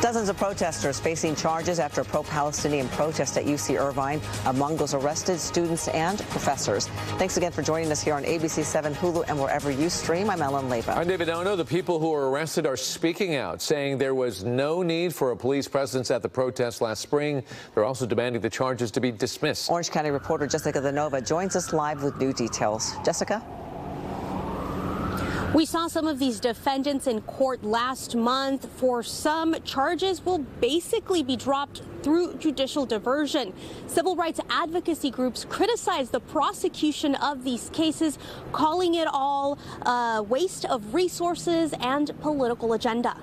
Dozens of protesters facing charges after a pro-Palestinian protest at UC Irvine. Among those arrested, students and professors. Thanks again for joining us here on ABC7, Hulu, and wherever you stream. I'm Ellen Leyva. I'm David Ono. The people who were arrested are speaking out, saying there was no need for a police presence at the protest last spring. They're also demanding the charges to be dismissed. Orange County reporter Jessica Danova joins us live with new details. Jessica? We saw some of these defendants in court last month. For some, charges will basically be dropped through judicial diversion. Civil rights advocacy groups criticize the prosecution of these cases, calling it all a waste of resources and political agenda.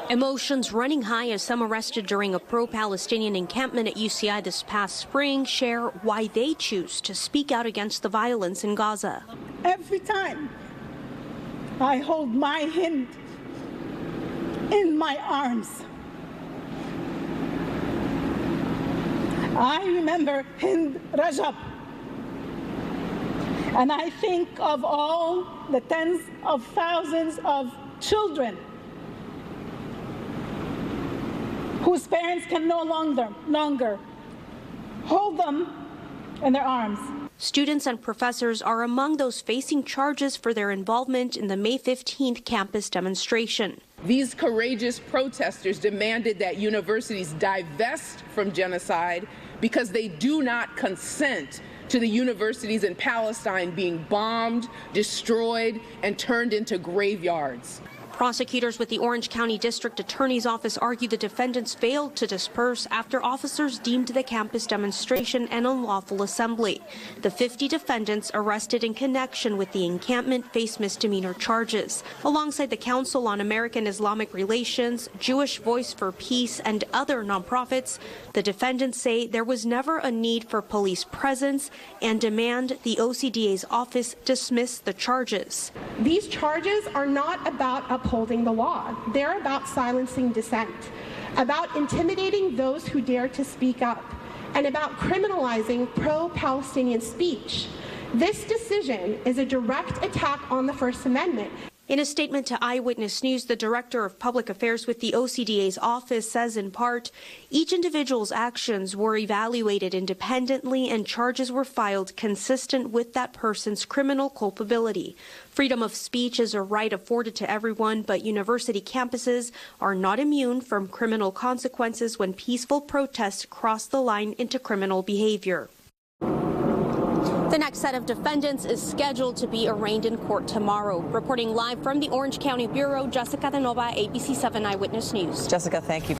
Emotions running high as some arrested during a pro-Palestinian encampment at UCI this past spring share why they choose to speak out against the violence in Gaza. Every time I hold my Hind in my arms, I remember Hind Rajab, and I think of all the tens of thousands of children whose parents can no longer hold them in their arms. Students and professors are among those facing charges for their involvement in the May 15th campus demonstration. These courageous protesters demanded that universities divest from genocide because they do not consent to the universities in Palestine being bombed, destroyed, and turned into graveyards. Prosecutors with the Orange County District Attorney's Office argue the defendants failed to disperse after officers deemed the campus demonstration an unlawful assembly. The 50 defendants arrested in connection with the encampment face misdemeanor charges. Alongside the Council on American Islamic Relations, Jewish Voice for Peace, and other nonprofits, the defendants say there was never a need for police presence and demand the OCDA's office dismiss the charges. These charges are not about upholding the law. They're about silencing dissent, about intimidating those who dare to speak up, and about criminalizing pro-Palestinian speech. This decision is a direct attack on the First Amendment. In a statement to Eyewitness News, the Director of Public Affairs with the OCDA's office says in part, each individual's actions were evaluated independently and charges were filed consistent with that person's criminal culpability. Freedom of speech is a right afforded to everyone, but university campuses are not immune from criminal consequences when peaceful protests cross the line into criminal behavior. The next set of defendants is scheduled to be arraigned in court tomorrow. Reporting live from the Orange County Bureau, Jessica Danova, ABC7 Eyewitness News. Jessica, thank you.